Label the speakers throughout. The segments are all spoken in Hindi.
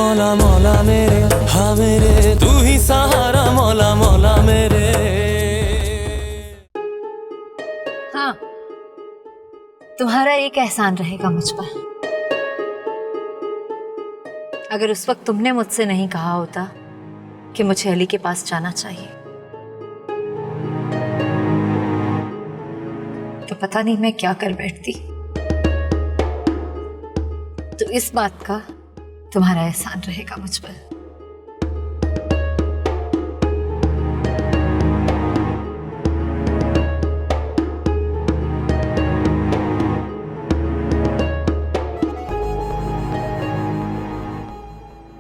Speaker 1: मौला मौला मेरे, हाँ मेरे तू ही सहारा, मौला मौला मेरे।
Speaker 2: हाँ, तुम्हारा एक एहसान रहेगा मुझ पर। अगर उस वक्त तुमने मुझसे नहीं कहा होता कि मुझे अली के पास जाना चाहिए, तो पता नहीं मैं क्या कर बैठती। तो इस बात का तुम्हारा एहसान रहेगा मुझ पर।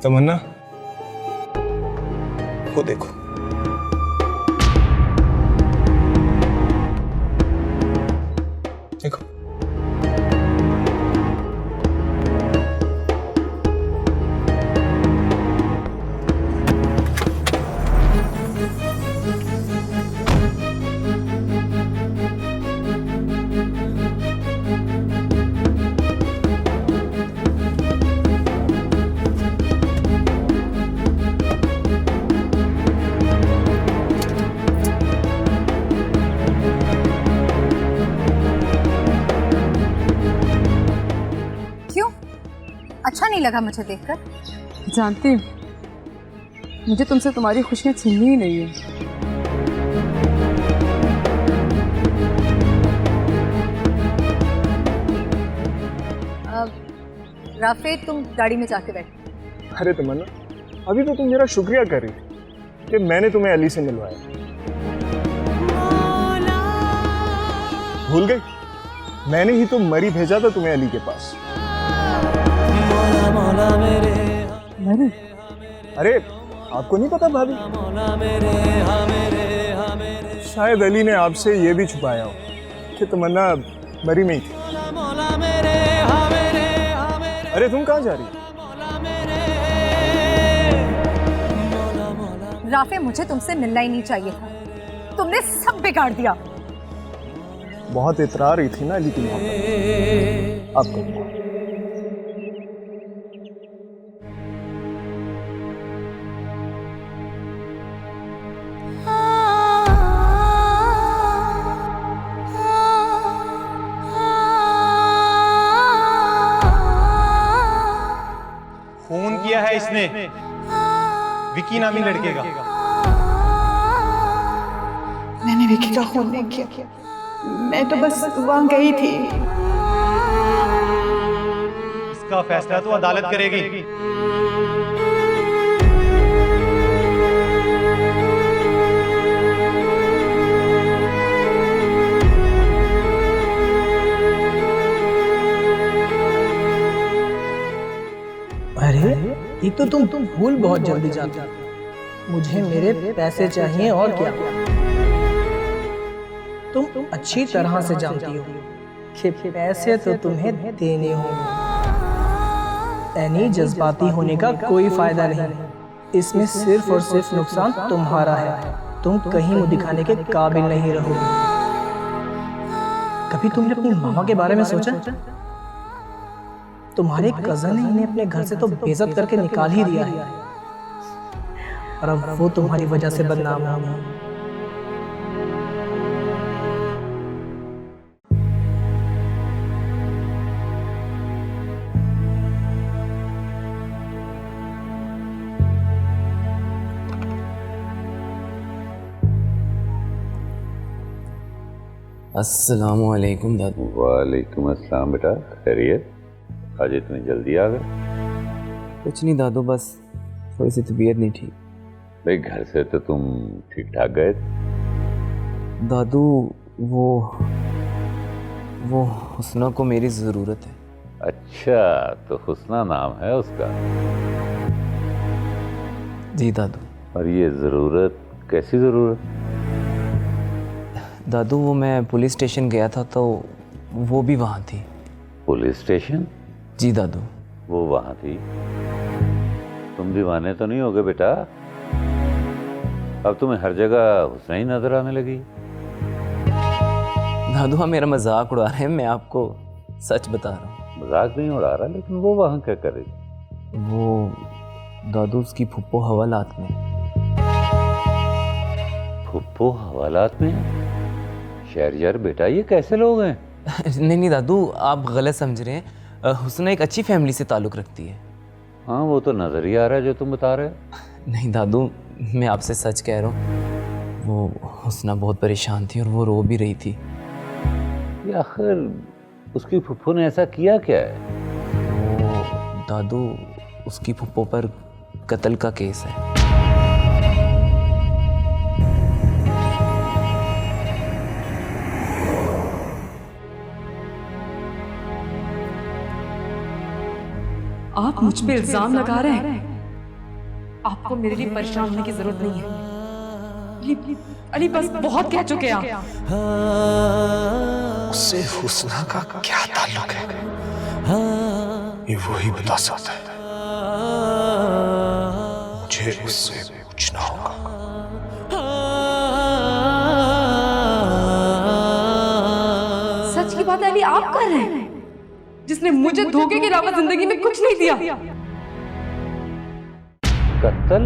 Speaker 3: तमन्ना, वो देखो। देखो
Speaker 2: अच्छा नहीं लगा मुझे देखकर?
Speaker 4: जानती हूँ, मुझे तुमसे तुम्हारी खुशियाँ छीननी ही नहीं है।
Speaker 2: राफे, तुम गाड़ी में जाके बैठो।
Speaker 3: अरे तमन्ना, अभी तो तुम मेरा शुक्रिया कर रही थी कि मैंने तुम्हें अली से मिलवाया। भूल गई? मैंने ही तो मरी भेजा था तुम्हें अली के पास।
Speaker 4: मरी?
Speaker 3: अरे आपको नहीं पता भाभी? शायद अली ने आपसे ये भी छुपाया हो कि तमन्ना मरी में ही थी। अरे तुम कहाँ जा रही हो?
Speaker 2: राफे, मुझे तुमसे मिलना ही नहीं चाहिए था। तुमने सब बिगाड़ दिया।
Speaker 3: बहुत इतरा रही थी ना अली की मोहब्बत। आपको
Speaker 5: फोन किया है इसने विकी नामी लड़के का।
Speaker 4: मैंने विकी का खून नहीं किया, मैं तो बस वहां गई थी।
Speaker 5: इसका फैसला तो अदालत करेगी।
Speaker 6: अरे ये तो तुम भूल बहुत जल्दी जाते हो। मुझे मेरे पैसे चाहिए और क्या। तुम अच्छी तरह से जानती हो कि पैसे तो तुम्हें देने होंगे। ऐनी जज्बाती होने का कोई फायदा नहीं, इसमें सिर्फ और सिर्फ नुकसान तुम्हारा है। तुम कहीं मुंह दिखाने के काबिल नहीं रहोगे। कभी तुमने अपनी मामा के बारे में सोचा? तुम्हारे कजन ने इन्हें अपने घर से तो बेइज्जत करके निकाल ही दिया है, और अब वो तुम्हारी वजह से बदनाम होंगे।
Speaker 1: अस्सलामुअलैकुम दादू।
Speaker 7: वालेकुम अस्सलाम बेटा, खैरियत? आज इतनी जल्दी आ गए?
Speaker 1: कुछ नहीं दादू, बस थोड़ी सी तबीयत नहीं ठीक।
Speaker 7: भाई घर से तो तुम ठीक ठाक गए थे।
Speaker 1: दादू वो हुस्ना को मेरी ज़रूरत है।
Speaker 7: अच्छा, तो हुस्ना नाम है उसका?
Speaker 1: जी दादू।
Speaker 7: और ये ज़रूरत कैसी ज़रूरत?
Speaker 1: दादू वो मैं पुलिस स्टेशन गया था तो वो भी वहाँ थी।
Speaker 7: Police station?
Speaker 1: जी दादू।
Speaker 7: वो वहाँ थी? तुम दीवाने तो नहीं हो गए बेटा? अब तुम्हें हर जगह हुस्ना ही नजर आने लगी।
Speaker 1: दादू आप मेरा मजाक उड़ा रहे हैं, मैं आपको सच बता रहा हूँ।
Speaker 7: मजाक नहीं उड़ा रहा, लेकिन वो वहाँ क्या कर रही?
Speaker 1: दादू उसकी फुप्पो हवालात में।
Speaker 7: फुप्पो हवालात में? शहरयार बेटा, ये कैसे लोग हैं?
Speaker 1: नहीं दादू, आप गलत समझ रहे हैं। हुस्ना एक अच्छी फैमिली से ताल्लुक़ रखती है।
Speaker 7: हाँ, वो तो नजर ही आ रहा है जो तुम बता रहे हो।
Speaker 1: नहीं दादू, मैं आपसे सच कह रहा हूँ। वो हुस्ना बहुत परेशान थी और वो रो भी रही थी।
Speaker 7: ये आखिर उसकी फुप्पो ने ऐसा किया क्या है?
Speaker 1: वो दादू, उसकी फुप्पो पर कत्ल का केस है।
Speaker 8: आप मुझ पे इल्जाम लगा रहे हैं। आपको मेरे लिए परेशान होने की जरूरत नहीं है। अली बस बहुत कह चुके हैं आप।
Speaker 9: उससे हुस्ना का क्या ताल्लुक है, ये वही बता सकता है। मुझे उससे पूछना होगा।
Speaker 8: सच की बात है अली, आप कर रहे हैं, जिसने मुझे धोखे के अलावा जिंदगी में कुछ नहीं दिया।
Speaker 7: कत्ल?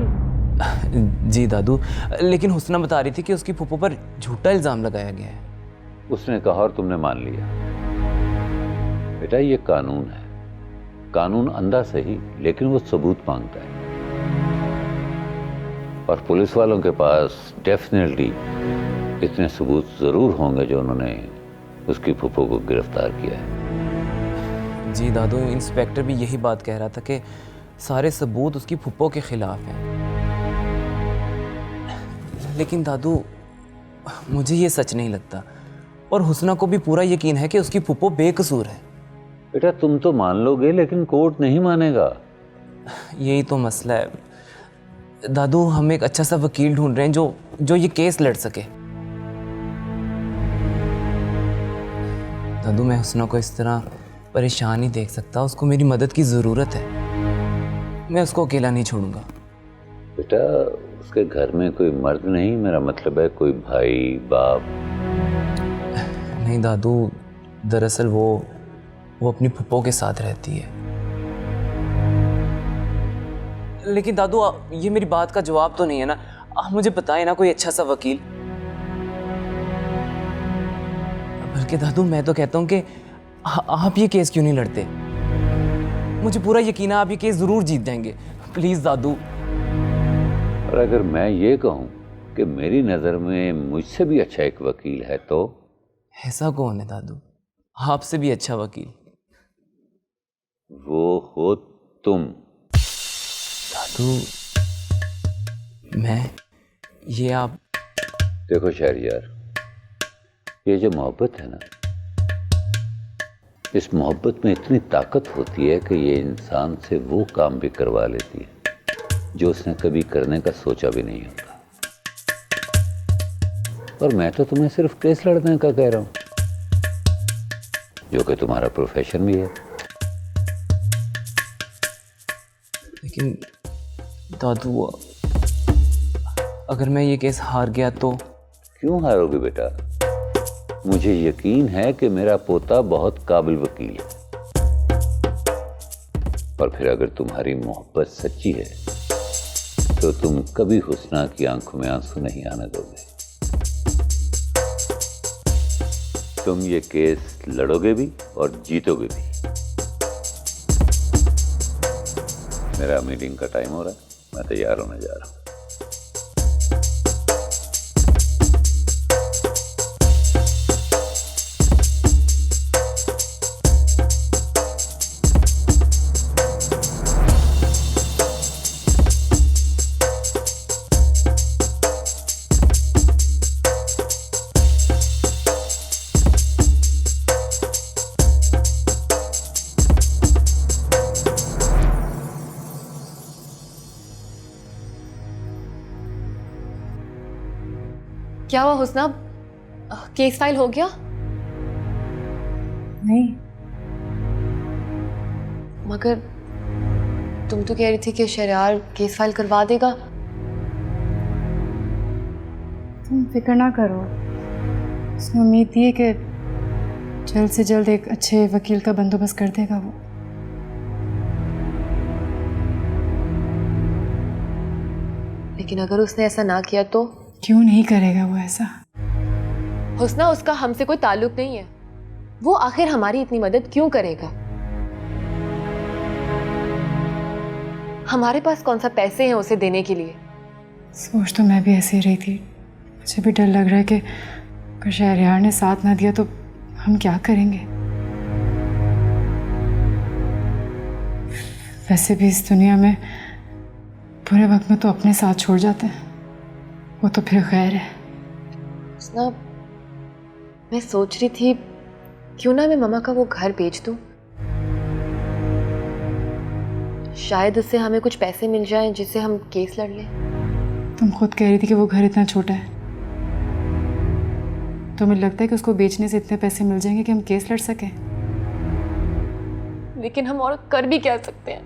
Speaker 1: जी दादू, लेकिन हुस्ना बता रही थी कि उसकी फुप्पो पर झूठा इल्ज़ाम लगाया गया है।
Speaker 7: उसने कहा और तुमने मान लिया। बेटा, ये कानून है। कानून अंधा सही, लेकिन वो सबूत मांगता है। और पुलिस वालों के पास डेफिनेटली इतने सबूत जरूर होंगे जो उन्होंने उसकी फुप्पो को गिरफ्तार किया है।
Speaker 1: जी दादू, इंस्पेक्टर भी यही बात कह रहा था कि सारे सबूत उसकी फुप्पो के खिलाफ हैं। लेकिन दादू, मुझे ये सच नहीं लगता और हुस्ना को भी पूरा यकीन है कि उसकी फुप्पो बेकसूर है।
Speaker 7: बेटा, तुम तो मान लोगे लेकिन कोर्ट नहीं मानेगा।
Speaker 1: यही तो मसला है दादू। हम एक अच्छा सा वकील ढूंढ रहे हैं जो ये केस लड़ सके। दादू, मैं हुस्ना को इस तरह परेशान नहीं देख सकता। उसको मेरी मदद की ज़रूरत है। मैं उसको अकेला नहीं छोड़ूंगा।
Speaker 7: बेटा, उसके घर में कोई मर्द नहीं, मेरा मतलब है कोई भाई बाप।
Speaker 1: नहीं दादू, दरअसल वो अपनी फुप्पो के साथ रहती है। लेकिन दादू, ये मेरी बात का जवाब तो नहीं है ना। आप मुझे बताएं ना कोई अच्छा सा वकील। बल्कि दादू, मैं तो कहता हूँ कि आप ये केस क्यों नहीं लड़ते? मुझे पूरा यकीन है आप ये केस जरूर जीत जाएंगे। प्लीज दादू।
Speaker 7: और अगर मैं ये कहूँ कि मेरी नज़र में मुझसे भी अच्छा एक वकील है तो?
Speaker 1: ऐसा कौन है दादू? आपसे भी अच्छा वकील?
Speaker 7: वो हो तुम।
Speaker 1: दादू, मैं ये आप
Speaker 7: देखो शहरयार, ये जो मोहब्बत है ना, इस मोहब्बत में इतनी ताकत होती है कि ये इंसान से वो काम भी करवा लेती है जो उसने कभी करने का सोचा भी नहीं होता। और मैं तो तुम्हें सिर्फ केस लड़ने का कह रहा हूं, जो कि तुम्हारा प्रोफेशन भी है।
Speaker 1: लेकिन दादू, अगर मैं ये केस हार गया तो?
Speaker 7: क्यों हारोगे बेटा? मुझे यकीन है कि मेरा पोता बहुत काबिल वकील है। और फिर अगर तुम्हारी मोहब्बत सच्ची है तो तुम कभी हुस्ना की आंखों में आंसू नहीं आने दोगे। तुम ये केस लड़ोगे भी और जीतोगे भी। मेरा मीटिंग का टाइम हो रहा है, मैं तैयार होने जा रहा हूं।
Speaker 10: क्या हुआ हुस्ना? केस फाइल हो गया?
Speaker 8: नहीं,
Speaker 10: मगर तुम तो कह रही थी कि शहरयार केस फाइल करवा देगा।
Speaker 8: तुम फिक्र ना करो। उसने उम्मीद दी है कि जल्द से जल्द एक अच्छे वकील का बंदोबस्त कर देगा वो।
Speaker 10: लेकिन अगर उसने ऐसा ना किया तो?
Speaker 8: क्यों नहीं करेगा वो ऐसा?
Speaker 10: हुस्ना, उसका हमसे कोई ताल्लुक नहीं है। वो आखिर हमारी इतनी मदद क्यों करेगा? हमारे पास कौन सा पैसे हैं उसे देने के लिए?
Speaker 8: सोच तो मैं भी ऐसे ही रही थी। मुझे भी डर लग रहा है कि अगर शहरयार ने साथ ना दिया तो हम क्या करेंगे। वैसे भी इस दुनिया में बुरे वक्त में तो अपने साथ छोड़ जाते हैं, वो तो फिर खैर है।
Speaker 10: हुस्ना, मैं सोच रही थी क्यों ना मैं मम्मा का वो घर बेच दूं। शायद उससे हमें कुछ पैसे मिल जाएं जिससे हम केस लड़ लें।
Speaker 8: तुम खुद कह रही थी कि वो घर इतना छोटा है, तो मुझे लगता है कि उसको बेचने से इतने पैसे मिल जाएंगे कि हम केस लड़ सकें।
Speaker 10: लेकिन हम और कर भी क्या सकते हैं?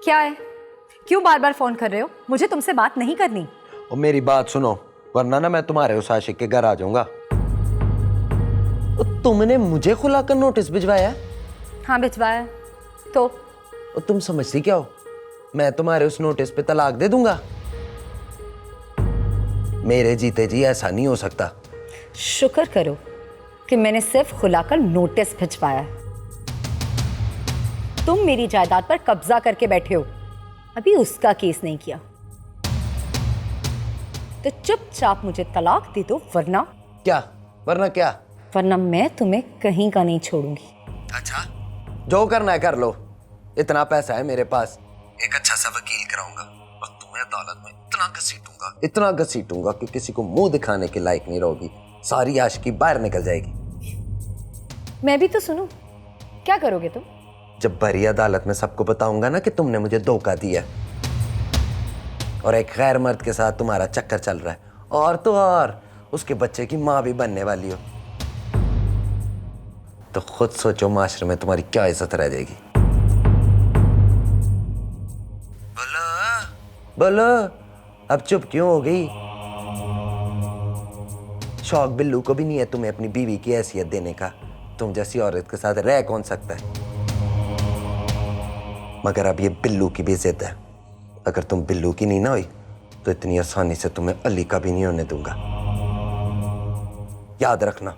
Speaker 11: क्या है? क्यों बार बार फोन कर रहे हो? मुझे तुमसे बात नहीं करनी।
Speaker 12: और मेरी बात सुनो, वरना ना मैं तुम्हारे उस आशिक के घर आ जाऊंगा। तुमने मुझे खुलाकर नोटिस भिजवाया?
Speaker 11: हाँ भिजवाया। तो
Speaker 12: तुम समझती क्या हो? मैं तुम्हारे उस नोटिस पे तलाक दे दूंगा? मेरे जीते जी ऐसा नहीं हो सकता।
Speaker 11: शुक्र करो कि मैंने सिर्फ खुलाकर नोटिस भिजवाया है। तुम मेरी जायदाद पर कब्जा करके बैठे हो, अभी उसका केस नहीं किया। तो चुपचाप मुझे तलाक दे दो, वरना
Speaker 12: क्या? वरना क्या?
Speaker 11: वरना मैं तुम्हें कहीं का नहीं छोड़ूंगी।
Speaker 12: अच्छा, जो करना है कर लो। इतना पैसा है मेरे पास, एक अच्छा सा वकील कराऊंगा और तुम्हें अदालत में इतना घसीटूंगा कि किसी को मुंह दिखाने के लायक नहीं रहोगी। सारी आशिकी बाहर निकल जाएगी।
Speaker 11: मैं भी तो सुनूं, क्या करोगे तुम?
Speaker 12: जब भरी अदालत में सबको बताऊंगा ना कि तुमने मुझे धोखा दिया और एक गैर मर्द के साथ तुम्हारा चक्कर चल रहा है, और तो और उसके बच्चे की माँ भी बनने वाली हो, तो खुद सोचो माशरे में तुम्हारी क्या इज्जत रह जाएगी। बोलो अब चुप क्यों हो गई? शौक बिल्लू को भी नहीं है तुम्हें अपनी बीवी की हैसियत देने का। तुम जैसी औरत के साथ रह कौन सकता है? मगर अब ये बिल्लू की भी जिद है। अगर तुम बिल्लू की नहीं ना हुई तो इतनी आसानी से तुम्हें अली का भी नहीं होने दूंगा, याद रखना।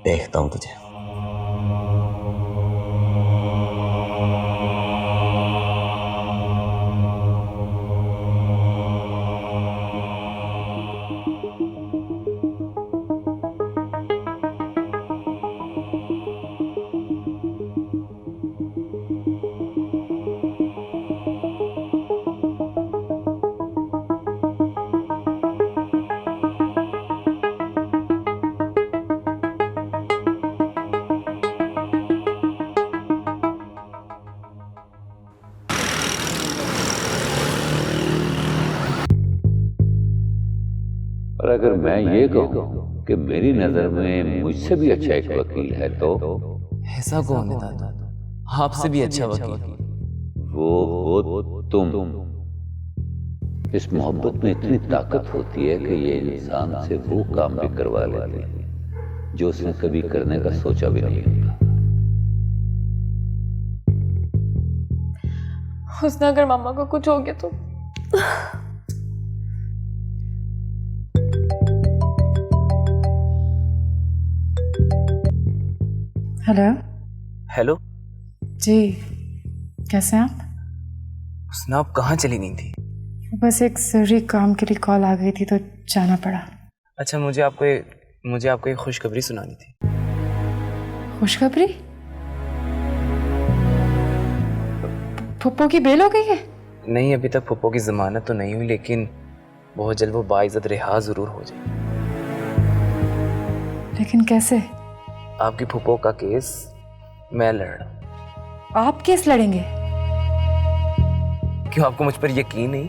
Speaker 12: देखता हूं तुझे।
Speaker 7: और अगर मैं ये कहूँ कि मेरी नजर में मुझसे भी अच्छा एक वकील है तो?
Speaker 1: ऐसा कौन है दादा? आपसे भी अच्छा वकील?
Speaker 7: वो हो तुम। इस मोहब्बत में इतनी ताकत होती है कि ये इंसान से वो काम भी करवा लेती है जो उसने कभी करने का सोचा भी नहीं होता।
Speaker 10: हुस्ना, अगर मामा को कुछ हो गया तो?
Speaker 8: हेलो।
Speaker 1: हेलो
Speaker 8: जी,
Speaker 4: कैसे हैं आप?
Speaker 1: हुस्ना, आप कहाँ चली गई थी?
Speaker 4: बस एक ज़रूरी काम के लिए कॉल आ गई थी तो जाना पड़ा।
Speaker 1: अच्छा, मुझे आपको एक खुशखबरी सुनानी थी।
Speaker 4: खुशखबरी? फुप्पो की बेल हो गई है?
Speaker 1: नहीं, अभी तक फुप्पो की जमानत तो नहीं हुई, लेकिन बहुत जल्द वो बाइज्जत रिहा जरूर हो जाए।
Speaker 4: लेकिन कैसे?
Speaker 1: आपकी फुप्पो का केस मैं लड़ रहा हूं।
Speaker 4: आप केस लड़ेंगे?
Speaker 1: क्यों, आपको मुझ पर यकीन नहीं?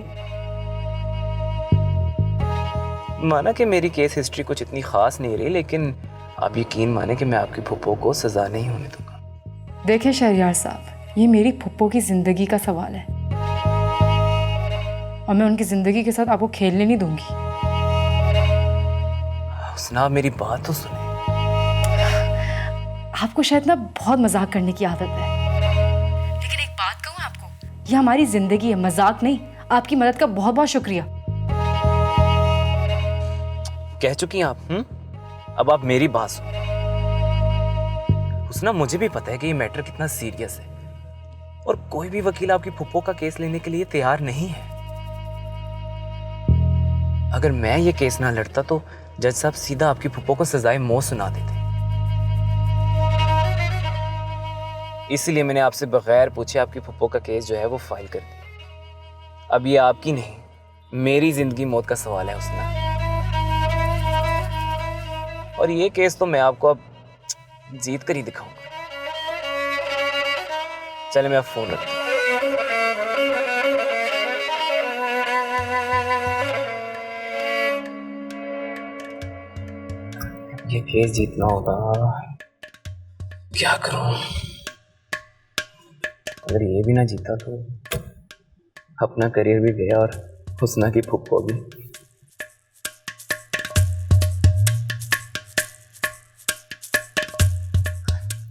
Speaker 1: माना कि मेरी केस हिस्ट्री कुछ इतनी खास नहीं रही, लेकिन आप यकीन माने कि मैं आपकी फुप्पो को सजा नहीं होने दूंगा।
Speaker 4: देखिए शहरयार साहब, ये मेरी फुप्पो की जिंदगी का सवाल है और मैं उनकी जिंदगी के साथ आपको खेलने नहीं दूंगी।
Speaker 1: हुस्ना, मेरी बात तो सुने।
Speaker 4: आपको शायद ना बहुत मजाक करने की आदत है, लेकिन एक बात कहूँ आपको, ये हमारी जिंदगी है, मजाक नहीं। आपकी मदद का बहुत बहुत शुक्रिया।
Speaker 1: कह चुकी हैं आप। अब आप मेरी बात सुनो। हुस्ना, मुझे भी पता है कि ये मैटर कितना सीरियस है और कोई भी वकील आपकी फुप्पो का केस लेने के लिए तैयार नहीं है। अगर मैं ये केस ना लड़ता तो जज साहब सीधा आपकी फुप्पो को सजाए मौत सुना देते। इसलिए मैंने आपसे बगैर पूछे आपकी फुप्पो का केस जो है वो फाइल कर दिया। अब ये आपकी नहीं, मेरी जिंदगी मौत का सवाल है हुस्ना। और ये केस तो मैं आपको अब जीत कर ही दिखाऊंगा। चले, मैं अब फोन रखता हूं। ये केस जीतना होगा, क्या करूं? अगर ये भी ना जीता तो अपना करियर भी गया और हुस्ना की फुप्पो भी।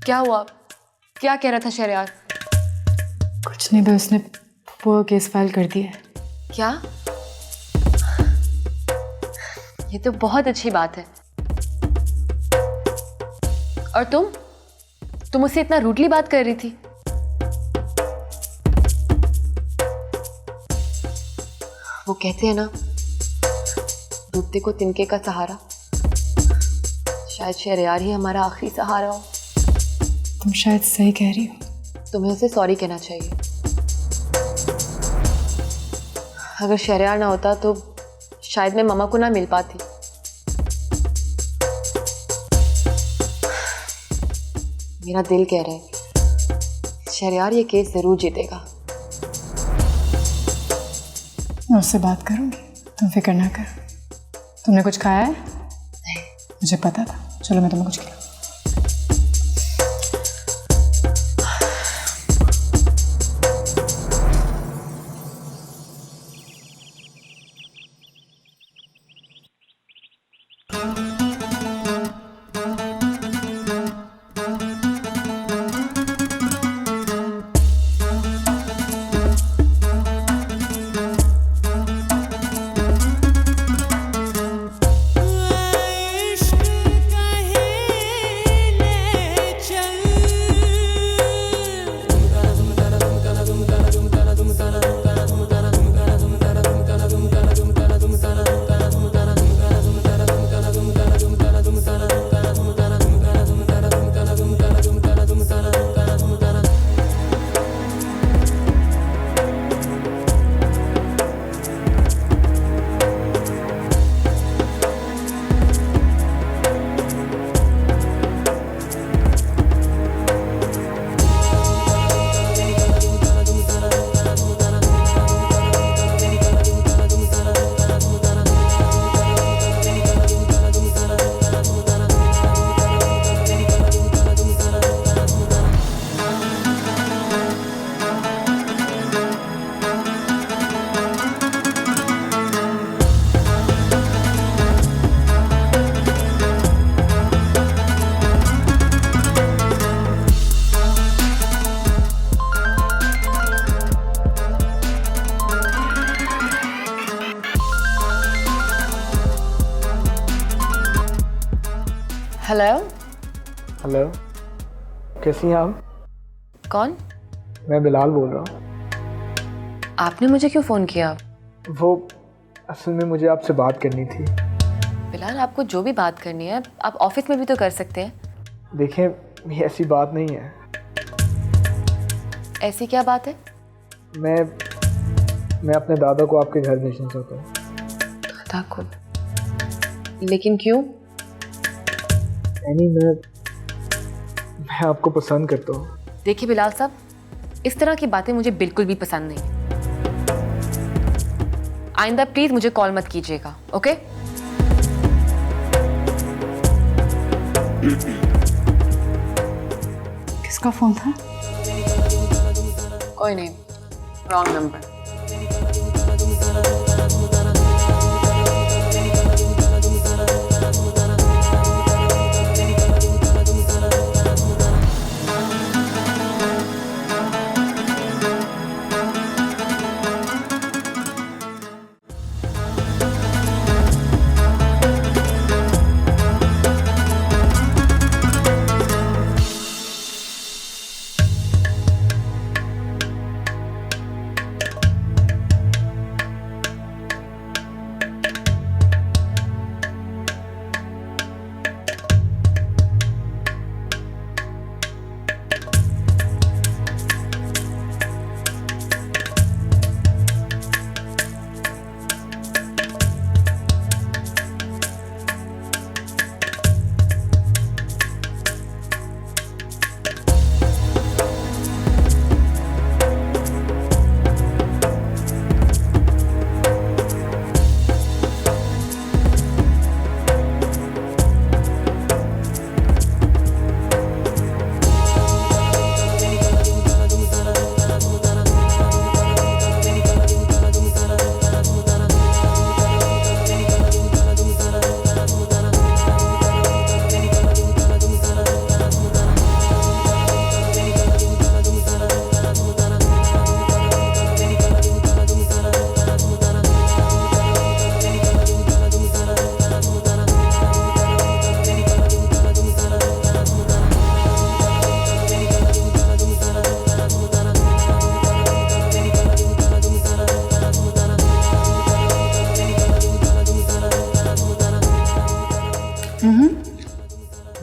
Speaker 10: क्या हुआ? क्या कह रहा था शहरयार?
Speaker 4: कुछ नहीं, बस उसने फुप्पो का केस फाइल कर दिया है।
Speaker 10: क्या? ये तो बहुत अच्छी बात है। और तुम उससे इतना रूडली बात कर रही थी। वो कहते हैं ना, डूबते को तिनके का सहारा। शायद शहरयार ही हमारा आखिरी सहारा हो।
Speaker 4: तुम शायद सही कह रही हो।
Speaker 10: तुम्हें उसे सॉरी कहना चाहिए। अगर शहरयार ना होता तो शायद मैं मम्मा को ना मिल पाती। मेरा दिल कह रहा है शहरयार ये केस जरूर जीतेगा।
Speaker 4: मैं उससे बात करूंगी, तुम फिक्र ना करो। तुमने कुछ खाया है?
Speaker 10: नहीं।
Speaker 4: मुझे पता था। चलो मैं तुम्हें कुछ खिलाऊं।
Speaker 10: हेलो।
Speaker 6: हेलो, कैसी हैं आप?
Speaker 10: कौन?
Speaker 6: मैं बिलाल बोल रहा हूँ।
Speaker 10: आपने मुझे क्यों फ़ोन किया?
Speaker 6: वो असल में मुझे आपसे बात करनी थी।
Speaker 10: बिलाल, आपको जो भी बात करनी है आप ऑफिस में भी तो कर सकते हैं।
Speaker 6: देखें, ये ऐसी बात नहीं है।
Speaker 10: ऐसी क्या बात है?
Speaker 6: मैं अपने दादा को आपके घर भेजना चाहता हूँ।
Speaker 10: दादा को? लेकिन क्यों?
Speaker 6: यानी मैं आपको पसंद करता हूँ।
Speaker 10: देखिए बिलाल साहब, इस तरह की बातें मुझे बिल्कुल भी पसंद नहीं। आइंदा प्लीज मुझे कॉल मत कीजिएगा, ओके?
Speaker 8: किसका फोन था?
Speaker 10: कोई नहीं, रॉन्ग नंबर।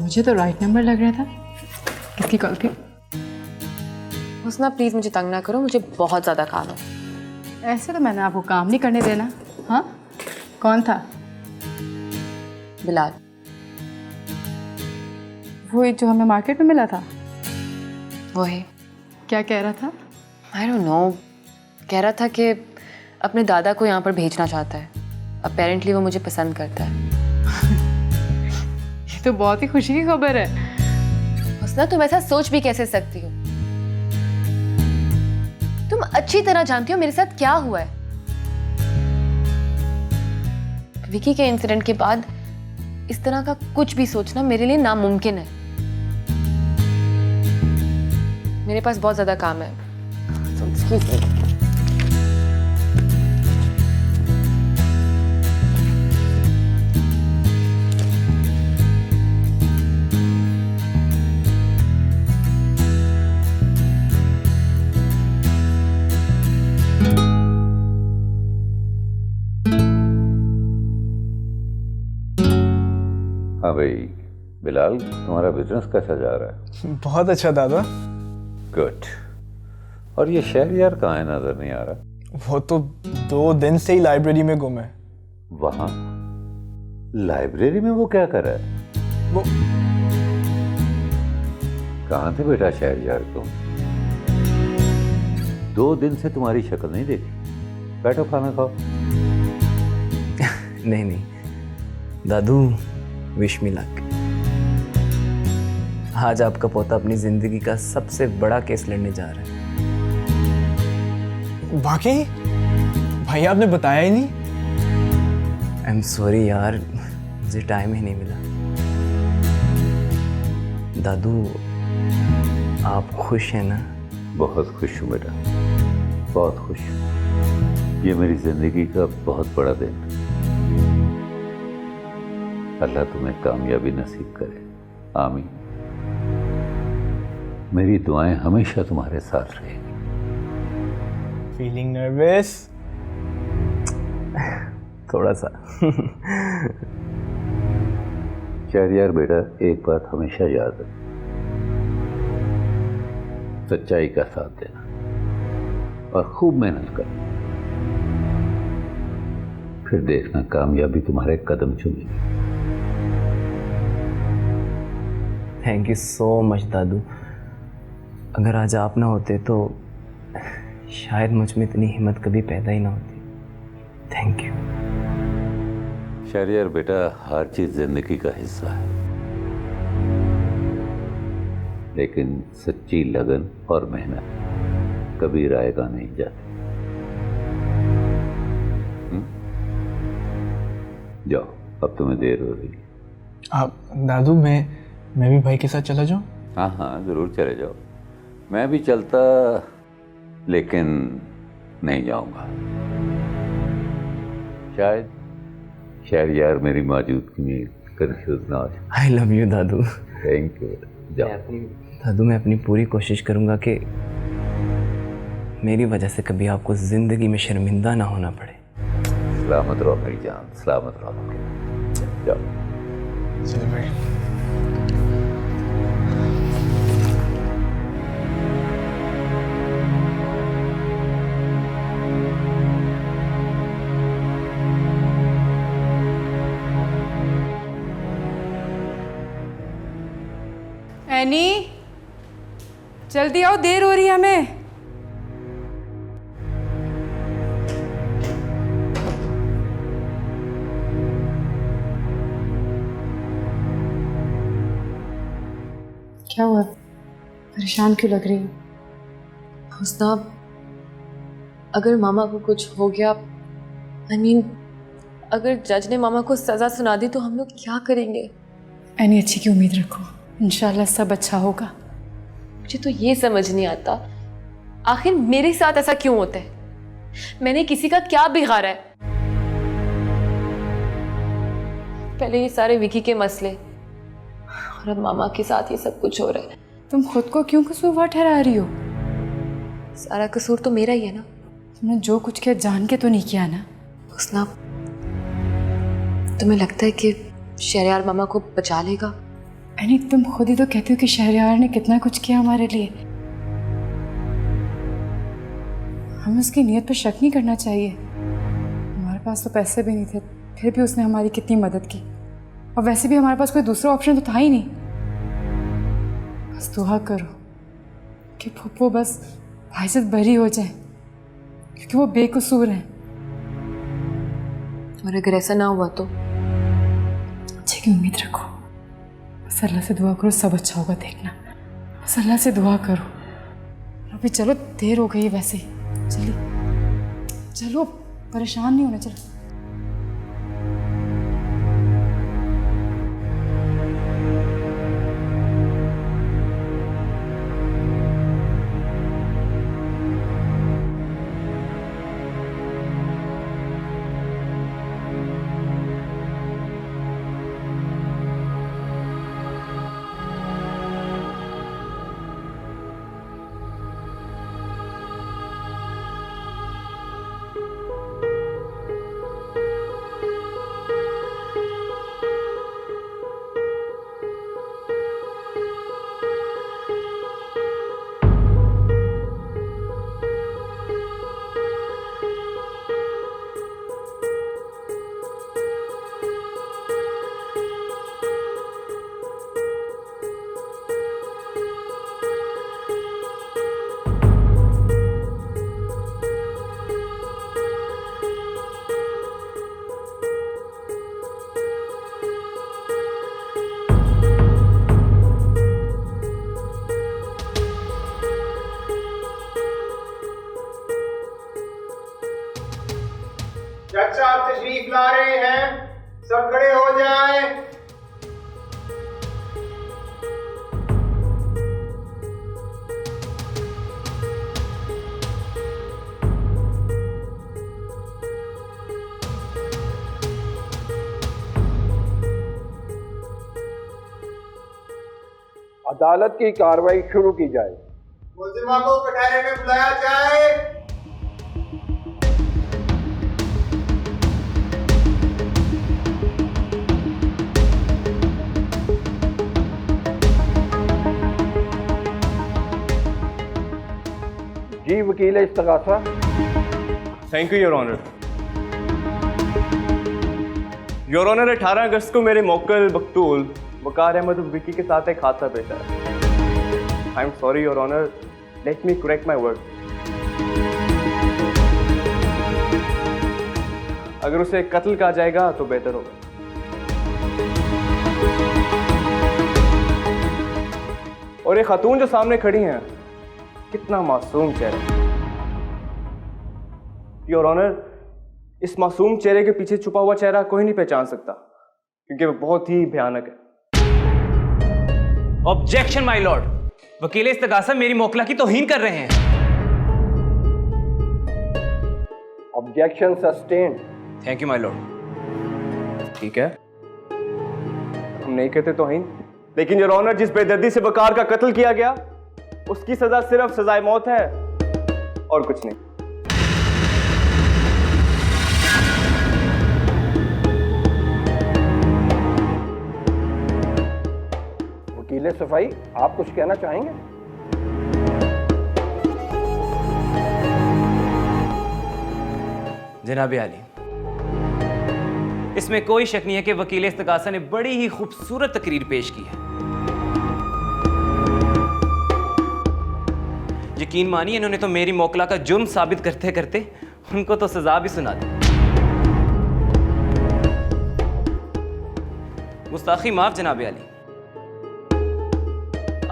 Speaker 8: मुझे तो राइट नंबर लग रहा था। किसकी कॉल थी?
Speaker 10: हुस्ना प्लीज मुझे तंग ना करो, मुझे बहुत ज्यादा काम है।
Speaker 8: ऐसे तो मैंने आपको काम नहीं करने देना। हाँ, कौन था?
Speaker 10: बिलाल।
Speaker 8: वो एक जो हमें मार्केट में मिला था?
Speaker 10: वही।
Speaker 8: क्या कह रहा था?
Speaker 10: आई डोंट नो, कह रहा था कि अपने दादा को यहाँ पर भेजना चाहता है। अपेरेंटली वो मुझे पसंद करता है।
Speaker 8: ये तो बहुत ही खुशी की खबर है।
Speaker 10: हुस्ना, तुम ऐसा सोच भी कैसे सकती हो? तुम अच्छी तरह जानती हो मेरे साथ क्या हुआ है। विकी के इंसिडेंट के बाद इस तरह का कुछ भी सोचना मेरे लिए नामुमकिन है। मेरे पास बहुत ज्यादा काम है। Excuse me.
Speaker 7: हाँ भाई बिलाल, तुम्हारा बिजनेस कैसा जा रहा है?
Speaker 3: बहुत अच्छा दादा।
Speaker 7: गुड। और ये शहरयार कहाँ है, नजर नहीं आ रहा?
Speaker 3: वो तो 2 दिन से ही लाइब्रेरी में गुम है।
Speaker 7: वहां लाइब्रेरी में वो क्या कर रहा है?
Speaker 3: वो
Speaker 7: कहाँ थे बेटा शहरयार तुम? 2 दिन से तुम्हारी शक्ल नहीं देखी। बैठो खाना खाओ।
Speaker 1: नहीं नहीं दादू, विश मी लक। आज आपका पोता अपनी जिंदगी का सबसे बड़ा केस लड़ने जा रहा है।
Speaker 3: वाकई? भाई आपने बताया ही नहीं।
Speaker 1: आई एम सॉरी यार, मुझे टाइम ही नहीं मिला। दादू, आप खुश हैं ना?
Speaker 7: बहुत खुश हूँ बेटा, बहुत खुश। ये मेरी जिंदगी का बहुत बड़ा दिन। अल्लाह तुम्हें कामयाबी नसीब करे। आमीन। मेरी दुआएं हमेशा तुम्हारे साथ रहेंगी।
Speaker 3: Feeling nervous?
Speaker 1: थोड़ा सा।
Speaker 7: शहरयार बेटा, एक बात हमेशा याद रख, सच्चाई का साथ देना और खूब मेहनत करना, फिर देखना कामयाबी तुम्हारे कदम चूमेगी।
Speaker 1: थैंक यू सो मच दादू। अगर आज आप ना होते तो शायद मुझ में इतनी हिम्मत कभी पैदा ही ना होती। Thank you.
Speaker 7: शहरयार बेटा, हर चीज जिंदगी का हिस्सा है, लेकिन सच्ची लगन और मेहनत कभी रायगा नहीं जाती। जाओ, अब तुम्हें देर हो रही है।
Speaker 3: आप दादू, मैं भी भाई के साथ चला जाऊं?
Speaker 7: हाँ हाँ, जरूर चले जाओ। मैं भी चलता, लेकिन नहीं जाऊंगा। शायद शहरयार मेरी मौजूदगी में कंफ्यूज ना हो जाए।
Speaker 1: I love you Dadu.
Speaker 7: Thank you. जाओ
Speaker 1: दादू, मैं अपनी पूरी कोशिश करूंगा कि मेरी वजह से कभी आपको जिंदगी में शर्मिंदा ना होना पड़े।
Speaker 7: सलामत रहो मेरी जान, सलामत रहो। जाओ।
Speaker 3: चलो भाई।
Speaker 8: एनी, जल्दी आओ, देर हो रही है हमें। क्या हुआ? परेशान क्यों लग रही हो?
Speaker 10: हुस्ना, अगर मामा को कुछ हो गया, अगर जज ने मामा को सजा सुना दी तो हम लोग क्या करेंगे?
Speaker 8: एनी, अच्छी की उम्मीद रखो, इंशाल्लाह सब अच्छा होगा।
Speaker 10: मुझे तो ये समझ नहीं आता, आखिर मेरे साथ ऐसा क्यों होता है? मैंने किसी का क्या बिगाड़ा है? पहले ये सारे विकी के मसले, और अब मामा के साथ ये सब कुछ हो रहा है।
Speaker 8: तुम खुद को क्यों कसूरवार ठहरा रही हो?
Speaker 10: सारा कसूर तो मेरा ही है ना।
Speaker 8: तुमने जो कुछ किया जान के तो नहीं किया ना?
Speaker 10: हुस्ना, तुम्हें लगता है कि शहरयार मामा को बचा लेगा?
Speaker 8: एनी, तुम खुद ही तो कहती हो कि शहरयार ने कितना कुछ किया हमारे लिए। हमें उसकी नीयत पर शक नहीं करना चाहिए। हमारे पास तो पैसे भी नहीं थे, फिर भी उसने हमारी कितनी मदद की, और वैसे भी हमारे पास कोई दूसरा ऑप्शन तो था ही नहीं। बस दुआ करो कि फुप्पो बस भाई से बरी हो जाए, क्योंकि वो बेकसूर हैं।
Speaker 10: और अगर ऐसा ना हुआ तो?
Speaker 8: अच्छे की उम्मीद रखो, बस अल्लाह से दुआ करो, सब अच्छा होगा, देखना। बस अल्लाह से दुआ करो। अभी चलो, देर हो गई वैसे ही। चलिए चलो, परेशान नहीं होना। चलो।
Speaker 5: जज साहब तशरीफ ला रहे हैं, सब खड़े हो जाएं।
Speaker 13: अदालत की कार्रवाई शुरू की जाए।
Speaker 5: मुल्जिमा को कटहरे में बुलाया जाए।
Speaker 13: वकील इस्तगासा।
Speaker 3: Thank you your honour. Your honour, 18 अगस्त को मेरे मोक्कल बख्तूल वकार अहमद विकी के साथ एक हादसा पेश आया। I am sorry your honour, let me correct my word. अगर उसे कत्ल कहा जाएगा तो बेहतर होगा। और ये खातून जो सामने खड़ी हैं, कितना मासूम चेहरा। योर ऑनर, इस मासूम चेहरे के पीछे छुपा हुआ चेहरा कोई नहीं पहचान सकता, क्योंकि वो बहुत ही भयानक है।
Speaker 1: ऑब्जेक्शन माय लॉर्ड, वकील इस्तगासा मेरी मोकला की तौहीन कर रहे हैं।
Speaker 13: Objection sustained.
Speaker 1: Thank you my Lord.
Speaker 3: ठीक है, हम नहीं कहते तौहीन, लेकिन योर ऑनर, जिस बेदर्दी से वकार का कत्ल किया गया उसकी सजा सिर्फ सजाए मौत है और कुछ नहीं।
Speaker 13: वकील सफाई, आप कुछ कहना चाहेंगे?
Speaker 1: जनाब आली, इसमें कोई शक नहीं है कि वकील इस्तगासा ने बड़ी ही खूबसूरत तकरीर पेश की है। यकीन मानिए, इन्होंने तो मेरी मोकला का जुर्म साबित करते करते उनको तो सजा भी सुना दी। गुस्ताखी माफ जनाब आली।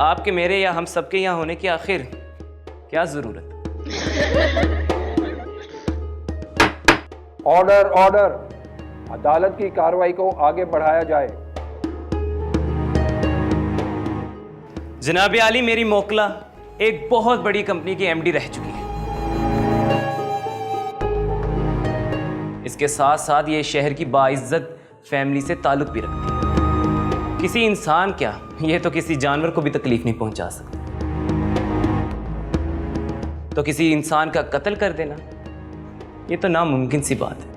Speaker 1: आपके, मेरे या हम सबके यहाँ होने की आखिर क्या जरूरत?
Speaker 13: Order, order. अदालत की कार्रवाई को आगे बढ़ाया जाए।
Speaker 1: जनाब आली, मेरी मोकला एक बहुत बड़ी कंपनी की एमडी रह चुकी है। इसके साथ साथ ये शहर की बाइज्जत फैमिली से ताल्लुक भी रखती है। किसी इंसान क्या, ये तो किसी जानवर को भी तकलीफ नहीं पहुंचा सकती, तो किसी इंसान का कत्ल कर देना ये तो नामुमकिन सी बात है।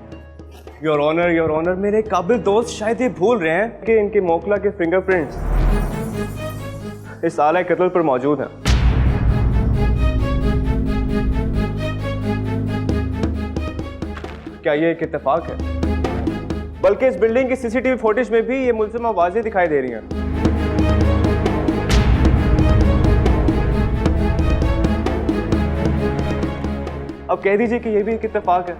Speaker 3: योर ऑनर, मेरे काबिल दोस्त शायद ये भूल रहे हैं कि इनके मोकला के फिंगरप्रिंट्स इस आला कत्ल पर मौजूद हैं। क्या ये एक इत्तेफाक है? बल्कि इस बिल्डिंग की सीसीटीवी फुटेज में भी ये मुलजिमा वाज़ेह दिखाई दे रही हैं। अब कह दीजिए कि ये भी एक इत्तेफाक है।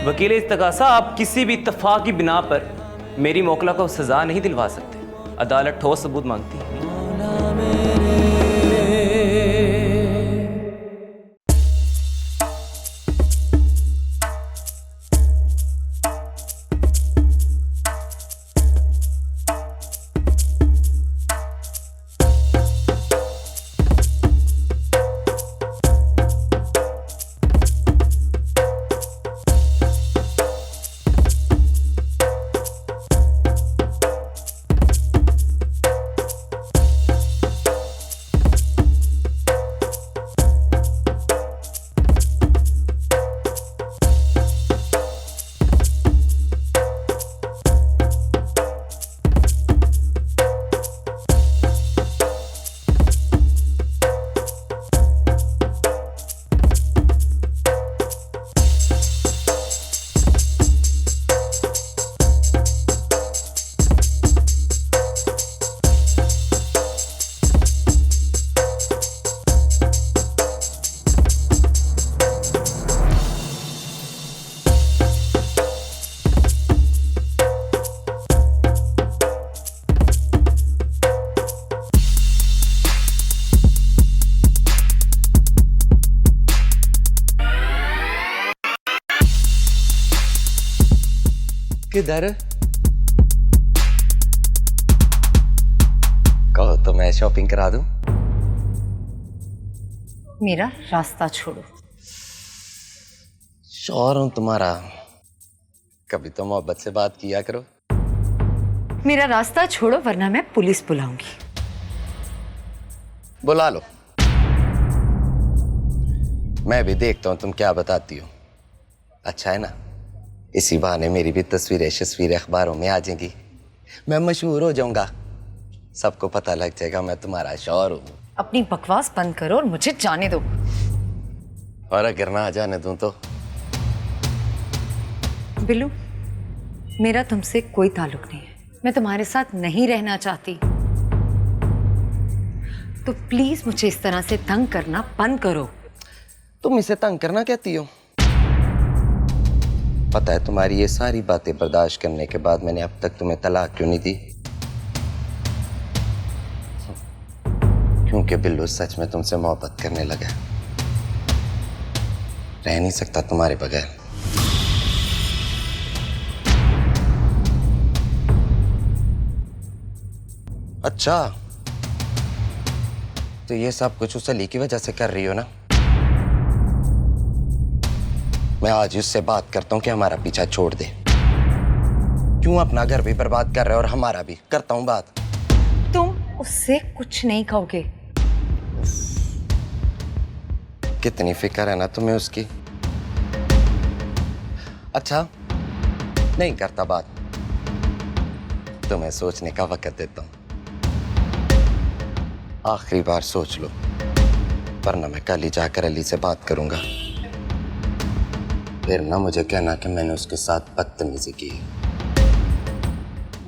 Speaker 1: वकील इस्तगासा, आप किसी भी इत्तफाक की बिना पर मेरी मोकला को सजा नहीं दिलवा सकते। अदालत ठोस सबूत मांगती है।
Speaker 12: किधर? कहो तो मैं शॉपिंग करा दूं।
Speaker 11: मेरा रास्ता छोड़ो।
Speaker 12: शौहर हूं तुम्हारा, कभी तो मोहब्बत से बात किया करो।
Speaker 11: मेरा रास्ता छोड़ो वरना मैं पुलिस बुलाऊंगी।
Speaker 12: बुला लो, मैं भी देखता हूं तुम क्या बताती हो। अच्छा है ना, इसी बहाने मेरी भी तस्वीरें अखबारों में आ जाएंगी, मैं मशहूर हो जाऊंगा, सबको पता लग जाएगा मैं तुम्हारा शौहर हूं।
Speaker 11: अपनी बकवास बंद करो और मुझे जाने दो।
Speaker 12: और अगर ना जाने दूं तो?
Speaker 11: बिल्लू, मेरा तुमसे कोई ताल्लुक नहीं है, मैं तुम्हारे साथ नहीं रहना चाहती, तो प्लीज मुझे इस तरह से तंग करना बंद करो।
Speaker 12: तुम इसे तंग करना कहती हो? पता है तुम्हारी ये सारी बातें बर्दाश्त करने के बाद मैंने अब तक तुम्हें तलाक क्यों नहीं दी? क्योंकि बिल्लू सच में तुमसे मोहब्बत करने लगा, रह नहीं सकता तुम्हारे बगैर। अच्छा, तो ये सब कुछ उस अली की वजह से कर रही हो ना? मैं आज उससे बात करता हूं कि हमारा पीछा छोड़ दे। क्यों अपना घर भी बर्बाद कर रहे हो और हमारा भी? करता हूं बात।
Speaker 11: तुम उससे कुछ नहीं कहोगे।
Speaker 12: कितनी फिक्र है ना तुम्हें उसकी। अच्छा, नहीं करता बात, तुम्हें सोचने का वक्त देता हूं। आखिरी बार सोच लो, वरना मैं कल ही जाकर अली से बात करूंगा। फिर ना मुझे कहना कि मैंने उसके साथ बदतमीजी की।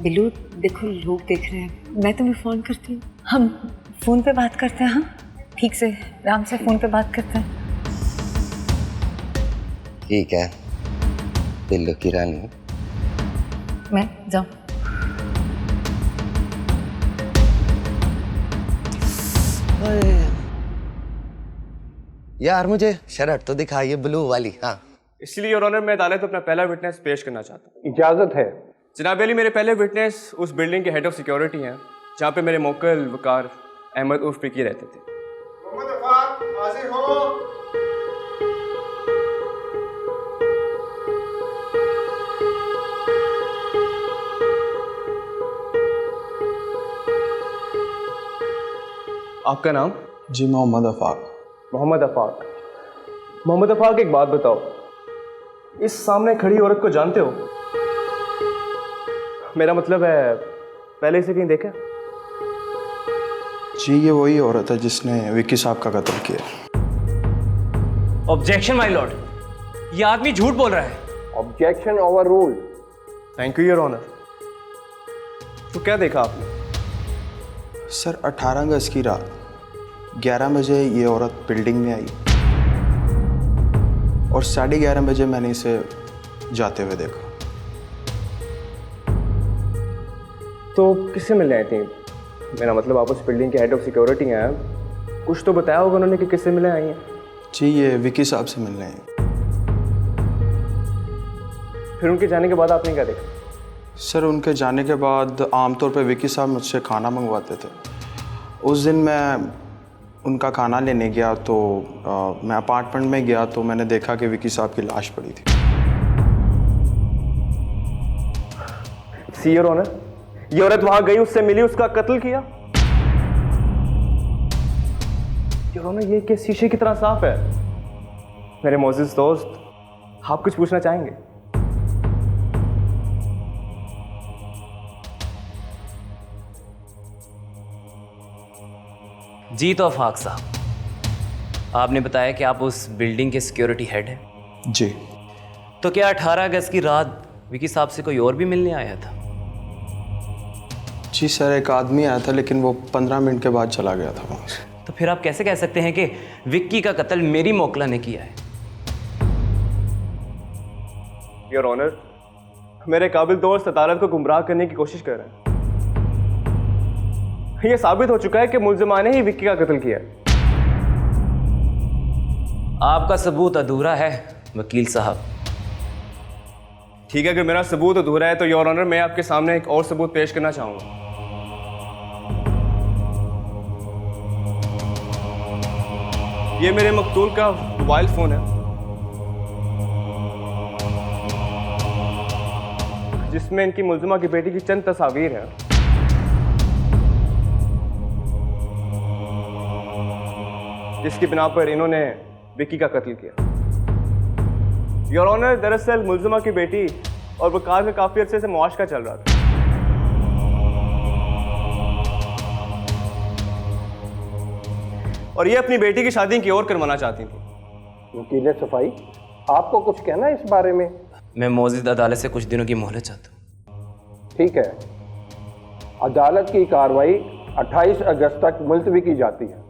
Speaker 11: बिल्लू देखो, लोग देख रहे हैं, मैं तुम्हें फोन करती हूँ, हम फोन पे बात करते हैं। हाँ, ठीक से आराम से फोन पे बात करते हैं।
Speaker 12: ठीक है बिल्लू की रानी।
Speaker 11: मैं जाऊँ?
Speaker 12: यार मुझे शर्ट तो दिखाइए ब्लू वाली। हाँ,
Speaker 3: इसलिए योर ऑनर मैं अदालत में अपना पहला विटनेस पेश करना चाहता हूँ।
Speaker 13: इजाजत है।
Speaker 3: जनाब अली, मेरे पहले विटनेस उस बिल्डिंग के हेड ऑफ सिक्योरिटी हैं जहाँ पे मेरे मोक्कल वकार अहमद उर्फ पिकी रहते थे।
Speaker 5: मोहम्मद अफाक, हाजिर हो।
Speaker 3: आपका नाम?
Speaker 9: जी मोहम्मद अफाक।
Speaker 3: मोहम्मद अफाक। मोहम्मद अफाक, एक बात बताओ, इस सामने खड़ी औरत को जानते हो? मेरा मतलब है, पहले इसे कहीं देखा?
Speaker 9: जी ये वही औरत है जिसने विक्की साहब का कत्ल किया।
Speaker 1: ऑब्जेक्शन माय लॉर्ड, ये आदमी झूठ बोल रहा है।
Speaker 13: Objection over rule.
Speaker 3: Thank you your honour. तो क्या देखा आपने?
Speaker 9: सर 18 अगस्त की रात 11 बजे ये औरत बिल्डिंग में आई और 11:30 बजे मैंने इसे जाते हुए देखा।
Speaker 3: तो किससे मिलने आई थी? मेरा मतलब आप उस बिल्डिंग के हेड ऑफ सिक्योरिटी हैं, कुछ तो बताया होगा उन्होंने कि किससे मिलने आई हैं।
Speaker 9: जी ये विक्की साहब से मिलने आई।
Speaker 3: फिर उनके जाने के बाद आपने क्या देखा?
Speaker 9: सर उनके जाने के बाद आमतौर पे विक्की साहब मुझसे खाना मंगवाते थे। उस दिन मैं उनका खाना लेने गया तो मैं अपार्टमेंट में गया तो मैंने देखा कि विक्की साहब की लाश पड़ी थी।
Speaker 3: सी योर ऑनर, ये औरत वहां गई, उससे मिली, उसका कत्ल किया। योर ऑनर, ये केस शीशे की तरह साफ है। मेरे मोअज़्ज़िज़ दोस्त, आप कुछ पूछना चाहेंगे?
Speaker 1: जी तो अफाक साहब, आपने बताया कि आप उस बिल्डिंग के सिक्योरिटी हेड हैं।
Speaker 9: जी।
Speaker 1: तो क्या 18 अगस्त की रात विकी साहब से कोई और भी मिलने आया था?
Speaker 9: जी सर, एक आदमी आया था लेकिन वो 15 मिनट के बाद चला गया था वहाँ से।
Speaker 1: तो फिर आप कैसे कह सकते हैं कि विक्की का कत्ल मेरी मोकला ने किया है?
Speaker 3: योर ऑनर, मेरे काबिल दोस्त अदालत को गुमराह करने की कोशिश कर रहे हैं। यह साबित हो चुका है कि मुल्जिमाने ही विक्की का कत्ल किया है।
Speaker 1: आपका सबूत अधूरा है वकील साहब।
Speaker 3: ठीक है, अगर मेरा सबूत अधूरा है तो योर ऑनर मैं आपके सामने एक और सबूत पेश करना चाहूंगा। ये मेरे मकतूल का मोबाइल फोन है, जिसमें इनकी मुलजिमा की बेटी की चंद तस्वीर है। जिसकी बिना पर इन्होंने विक्की का कत्ल किया। योर ऑनर, दरअसल मुलजिमा की बेटी और वकार का काफी अरसे से मुआशका चल रहा था। और ये अपनी बेटी की शादी की ओर करवाना चाहती थी।
Speaker 13: वकील सफाई, आपको कुछ कहना है इस बारे में?
Speaker 1: मैं मौजूद अदालत से कुछ दिनों की मोहलत चाहता हूँ।
Speaker 13: ठीक है, अदालत की कार्रवाई 28 अगस्त तक मुलतवी की जाती है।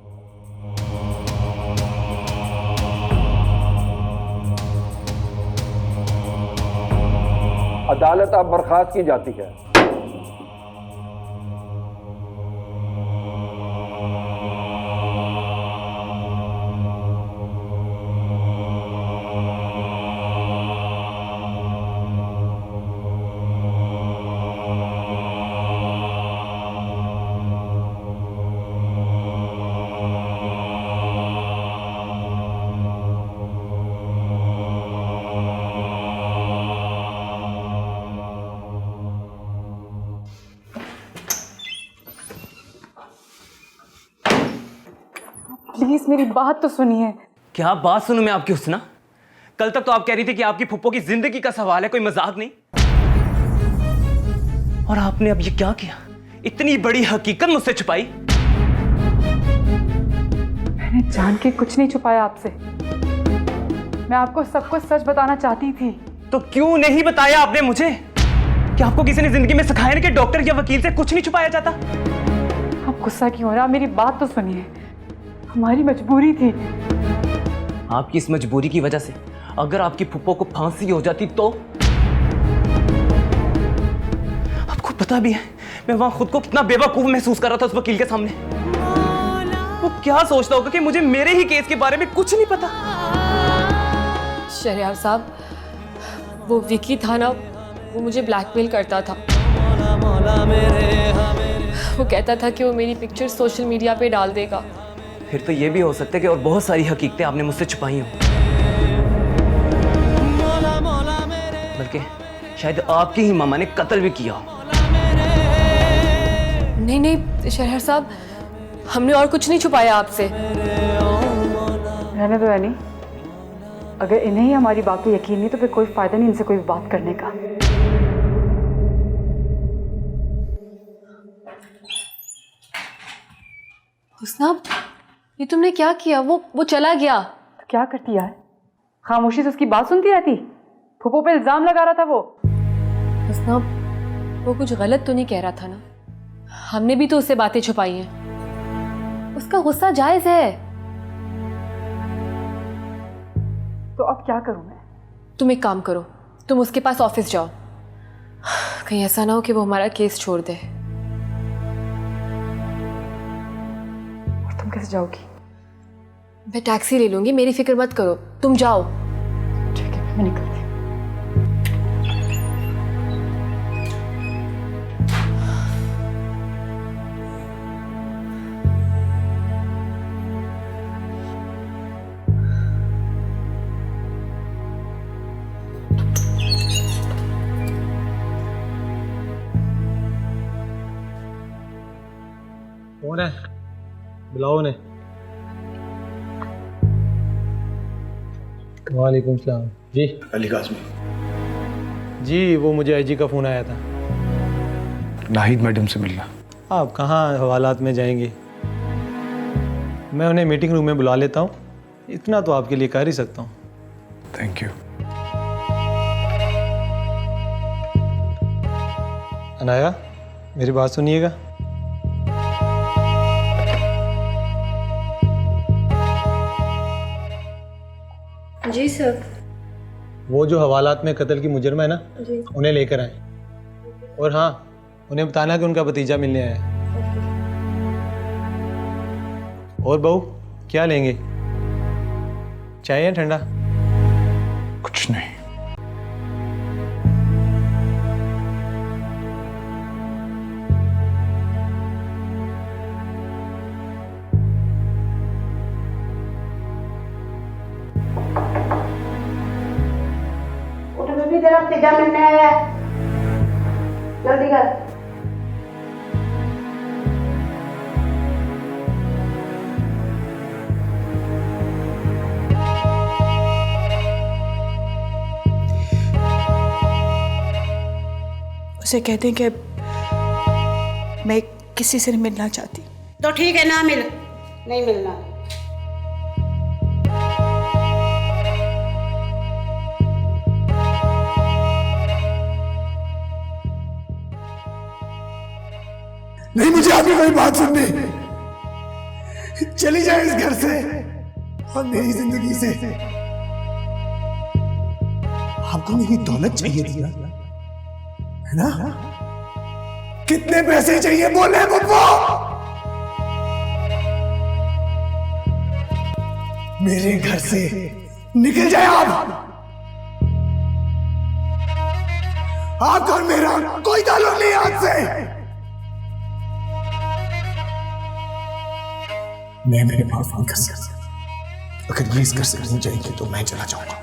Speaker 13: अदालत अब बर्खास्त की जाती है।
Speaker 8: प्लीज मेरी बात तो सुनिए।
Speaker 1: क्या बात सुनूं मैं आपकी हुस्ना? कल तक तो आप कह रही थी कि आपकी फुप्पो की जिंदगी का सवाल है, कोई मजाक नहीं। और आपने अब ये क्या किया? इतनी बड़ी हकीकत मुझसे छुपाई।
Speaker 8: मैंने जान के कुछ नहीं छुपाया आपसे। मैं आपको सब कुछ सच बताना चाहती थी।
Speaker 1: तो क्यों नहीं बताया आपने मुझे? क्या आपको किसी ने जिंदगी में सिखाया नहीं कि डॉक्टर या वकील से कुछ नहीं छुपाया जाता?
Speaker 8: आप गुस्सा क्यों हो रहे हैं? मेरी बात तो सुनिए। हमारी मजबूरी थी।
Speaker 1: आपकी इस मजबूरी की वजह से अगर आपकी फुप्पो को फांसी हो जाती तो? आपको पता भी है मैं वहां खुद को कितना बेवकूफ महसूस कर रहा था उस वकील के सामने। वो क्या सोचता होगा कि मुझे मेरे ही केस के बारे में कुछ नहीं पता।
Speaker 10: शहरयार साहब, वो विकी था ना, वो मुझे ब्लैकमेल करता था। वो कहता था कि वो मेरी पिक्चर सोशल मीडिया पे डाल देगा।
Speaker 1: फिर तो ये भी हो सकता है कि और बहुत सारी हकीकतें आपने मुझसे छुपाई हो, बल्कि शायद आपकी ही मामा ने कत्ल भी किया।
Speaker 10: नहीं नहीं शहरयार साहब, हमने और कुछ नहीं छुपाया आपसे।
Speaker 8: रहने दो यानी, अगर इन्हें ही हमारी बात पे यकीन नहीं तो फिर कोई फायदा नहीं इनसे कोई बात करने का।
Speaker 10: हुस्ना, ये तुमने क्या किया? वो चला गया।
Speaker 8: तो क्या करती यार? खामोशी से उसकी बात सुनती रहती? फूफो पे इल्जाम लगा रहा था वो।
Speaker 10: हुस्ना, वो कुछ गलत तो नहीं कह रहा था ना? हमने भी तो उससे बातें छुपाई हैं। उसका गुस्सा जायज है।
Speaker 8: तो अब क्या करूं मैं?
Speaker 10: तुम एक काम करो, तुम उसके पास ऑफिस जाओ। कहीं ऐसा ना हो कि वो हमारा केस छोड़ दे।
Speaker 8: और तुम कैसे जाओगी?
Speaker 10: मैं टैक्सी ले लूंगी, मेरी फिक्र मत करो, तुम जाओ।
Speaker 8: ठीक है, मैं निकलती हूँ।
Speaker 14: कौन है? बुलाओ ने। वालेकुम सलाम जी।
Speaker 9: अली काज़मी
Speaker 14: जी, वो मुझे आईजी का फ़ोन आया था।
Speaker 9: नाहिद मैडम से मिलना।
Speaker 14: आप कहाँ हवालात में जाएंगे? मैं उन्हें मीटिंग रूम में बुला लेता हूँ, इतना तो आपके लिए कर ही सकता हूँ।
Speaker 9: Thank you.
Speaker 14: अनाया, मेरी बात सुनिएगा।
Speaker 10: जी सर।
Speaker 14: वो जो हवालात में कत्ल की मुजरमा है ना,
Speaker 10: जी।
Speaker 14: उन्हें लेकर आए। और हाँ, उन्हें बताना कि उनका भतीजा मिलने आया है। और बहू, क्या लेंगे? चाय या ठंडा?
Speaker 9: कुछ नहीं।
Speaker 15: भतीजा मिलने आया है, जल्दी कर।
Speaker 16: उसे कहते हैं कि मैं किसी से नहीं मिलना चाहती।
Speaker 15: तो ठीक है, ना मिल, नहीं मिलना।
Speaker 17: नहीं, मुझे आपकी कोई बात सुननी। चली जाए इस घर से और मेरी जिंदगी से। आपको मेरी दौलत चाहिए थी ना, है ना? कितने पैसे चाहिए बोले बुब्बो? मेरे घर से निकल जाए आप। आपका और मेरा कोई ताल्लुक नहीं आज से। मैं मेरे पास फोन कर सकता, अगर ये इस घर से नहीं जाएंगे तो मैं चला जाऊंगा।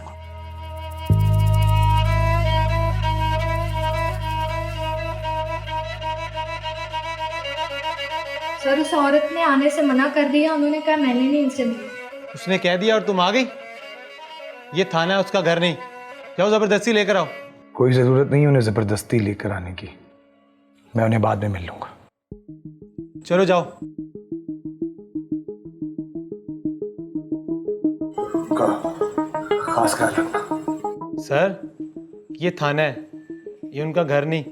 Speaker 18: सर, उस औरत ने आने से मना कर दिया। उन्होंने कहा मैंने नहीं उनसे मिली।
Speaker 14: उसने कह दिया और तुम आ गई? ये थाना है, उसका घर नहीं। जाओ जबरदस्ती लेकर आओ।
Speaker 17: कोई जरूरत नहीं उन्हें जबरदस्ती लेकर आने की, मैं उन्हें बाद में मिल लूंगा।
Speaker 14: चलो जाओ।
Speaker 17: खास ख्याल रखना।
Speaker 14: सर, ये थाना है, ये उनका घर नहीं।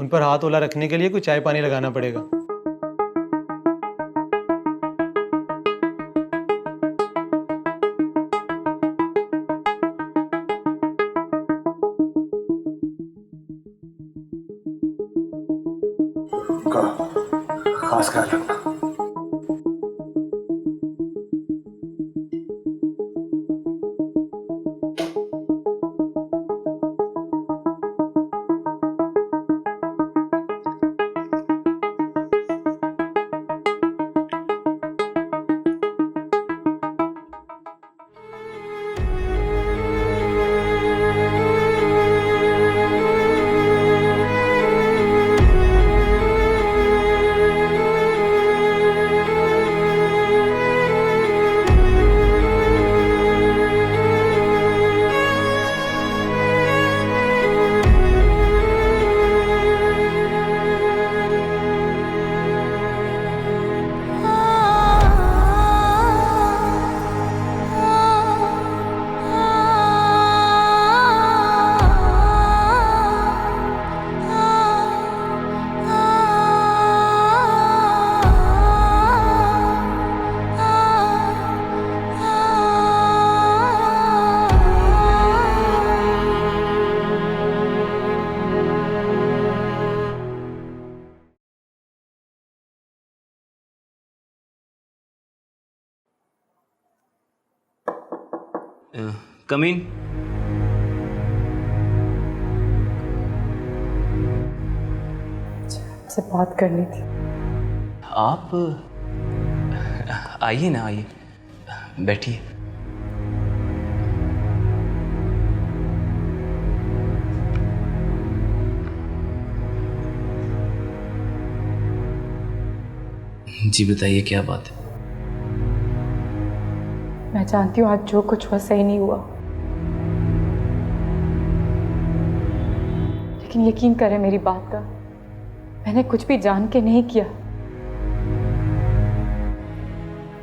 Speaker 14: उन पर हाथ ओला रखने के लिए कुछ चाय पानी लगाना पड़ेगा।
Speaker 17: खास ख्याल रखना।
Speaker 1: कम इन।
Speaker 8: से बात करनी थी।
Speaker 1: आप आइए ना, आइए, बैठिए। जी बताइए, क्या बात है?
Speaker 8: मैं जानती हूँ आज जो कुछ हुआ सही नहीं हुआ, लेकिन यकीन करें मेरी बात का, मैंने कुछ भी जान के नहीं किया।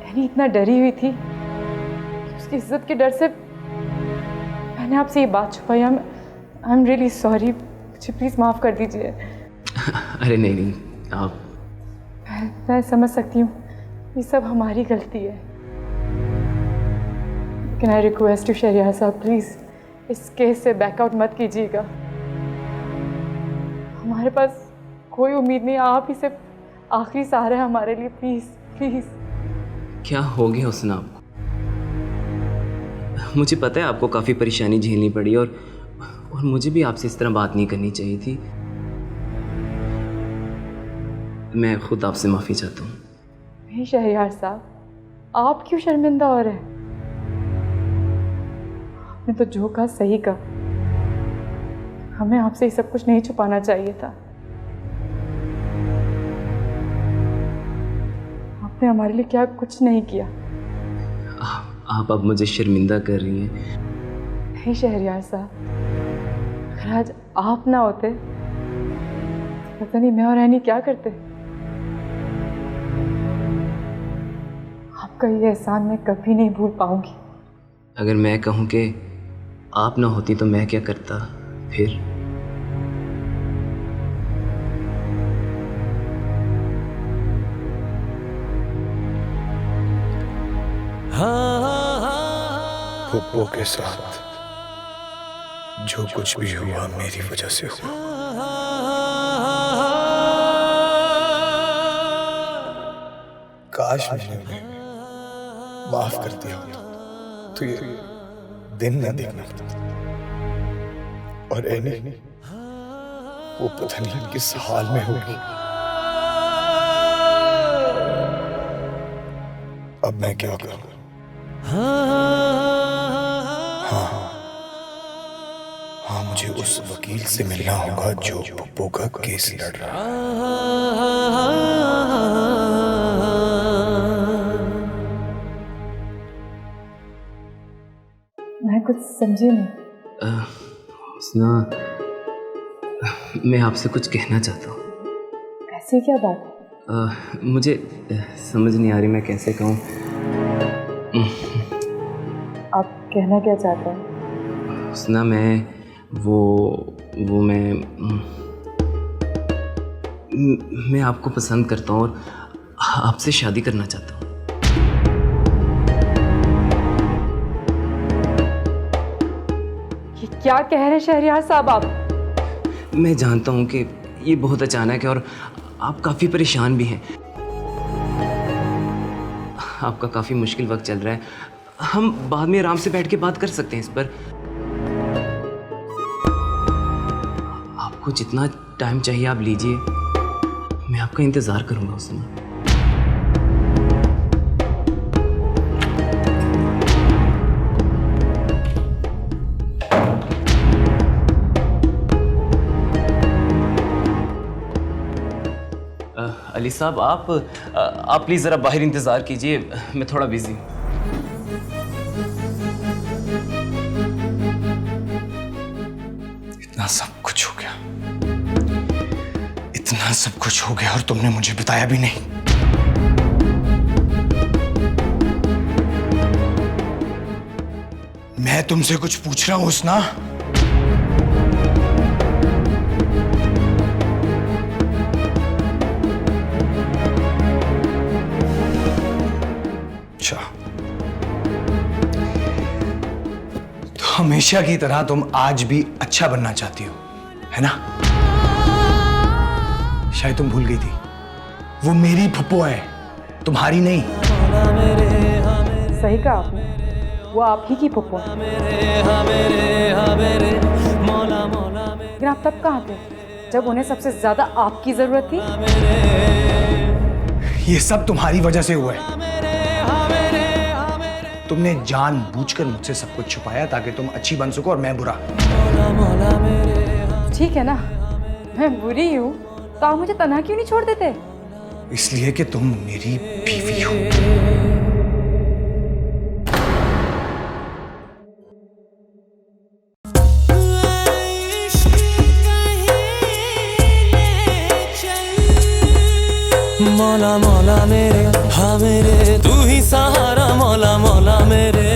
Speaker 8: एनी इतना डरी हुई थी कि उसकी इज्जत के डर से मैंने आपसे ये बात छुपाई। आई एम रियली सॉरी, मुझे प्लीज़ माफ़ कर दीजिए।
Speaker 1: अरे नहीं नहीं, आप
Speaker 8: मैं समझ सकती हूँ ये सब हमारी गलती है, लेकिन आई रिक्वेस्ट यू शहरियार साहब, प्लीज़ इस केस से बैकआउट मत कीजिएगा। हमारे पास कोई उम्मीद नहीं, आप ही सिर्फ आखिरी सहारा है हमारे लिए। Please please.
Speaker 1: क्या हो गया हुस्ना आपको? मुझे पता है आपको काफ़ी परेशानी झेलनी पड़ी और मुझे भी आपसे इस तरह बात नहीं करनी चाहिए थी। मैं खुद आपसे माफ़ी चाहता हूँ।
Speaker 8: नहीं शहरियार साहब, आप क्यों शर्मिंदा हो रहे हैं? आपने तो जो कहा सही कहा। हमें आपसे ये सब कुछ नहीं छुपाना चाहिए था। आपने हमारे लिए क्या कुछ नहीं किया।
Speaker 1: आप अब मुझे शर्मिंदा कर रही हैं।
Speaker 8: नहीं शहरयार साहब, अगर आज आप ना होते पता नहीं मैं और रैनी क्या करते। आपका ये एहसान मैं कभी नहीं भूल पाऊंगी।
Speaker 1: अगर मैं कहूँ कि आप ना होती तो मैं क्या करता फिर?
Speaker 17: पप्पू के साथ जो कुछ भी हुआ मेरी वजह से हुआ। काश मैंने उन्हें माफ कर दिया होता तो ये दिन न देखना पड़ता। और एनी वो पता नहीं किस हाल में होगी। अब मैं क्या करूं? हाँ, मुझे उस वकील से मिलना होगा जो पप्पू का केस लड़ रहा है।
Speaker 8: मैं कुछ समझी नहीं।
Speaker 1: हुस्ना, मैं आपसे कुछ कहना चाहता हूँ।
Speaker 8: ऐसी क्या बात?
Speaker 1: मुझे समझ नहीं आ रही मैं कैसे कहूँ।
Speaker 8: आप कहना क्या चाहते हैं?
Speaker 1: हुस्ना, मैं मैं आपको पसंद करता हूँ और आपसे शादी करना चाहता हूँ।
Speaker 8: ये क्या कह रहे हैं शहरयार साहब आप?
Speaker 1: मैं जानता हूँ कि ये बहुत अचानक है और आप काफ़ी परेशान भी हैं। आपका काफ़ी मुश्किल वक्त चल रहा है। हम बाद में आराम से बैठ के बात कर सकते हैं इस पर। आपको जितना टाइम चाहिए आप लीजिए, मैं आपका इंतज़ार करूँगा उसमें। अली साहब, आप प्लीज़ ज़रा बाहर इंतज़ार कीजिए, मैं थोड़ा बिजी हूँ।
Speaker 17: इतना सब कुछ हो गया, इतना सब कुछ हो गया और तुमने मुझे बताया भी नहीं। मैं तुमसे कुछ पूछ रहा हूं हुस्ना। तो हमेशा की तरह तुम आज भी अच्छा बनना चाहती हो, है ना? शायद तुम भूल गई थी, वो मेरी फप्पो है, तुम्हारी नहीं।
Speaker 8: सही कहा आपने, वो आप ही की फप्पो है। लेकिन आप तब कहाँ थे जब उन्हें सबसे ज्यादा आपकी जरूरत थी?
Speaker 17: ये सब तुम्हारी वजह से हुआ है। तुमने जानबूझकर मुझसे सब कुछ छुपाया ताकि तुम अच्छी बन सको और मैं बुरा।
Speaker 8: ठीक है ना, मैं बुरी हूँ तो आप मुझे तन्हा क्यों नहीं छोड़ देते?
Speaker 17: इसलिए कि तुम मेरी बीवी हो।
Speaker 19: मौला मौला मेरे, हाँ मेरे, तू ही सहारा, मौला मौला मेरे।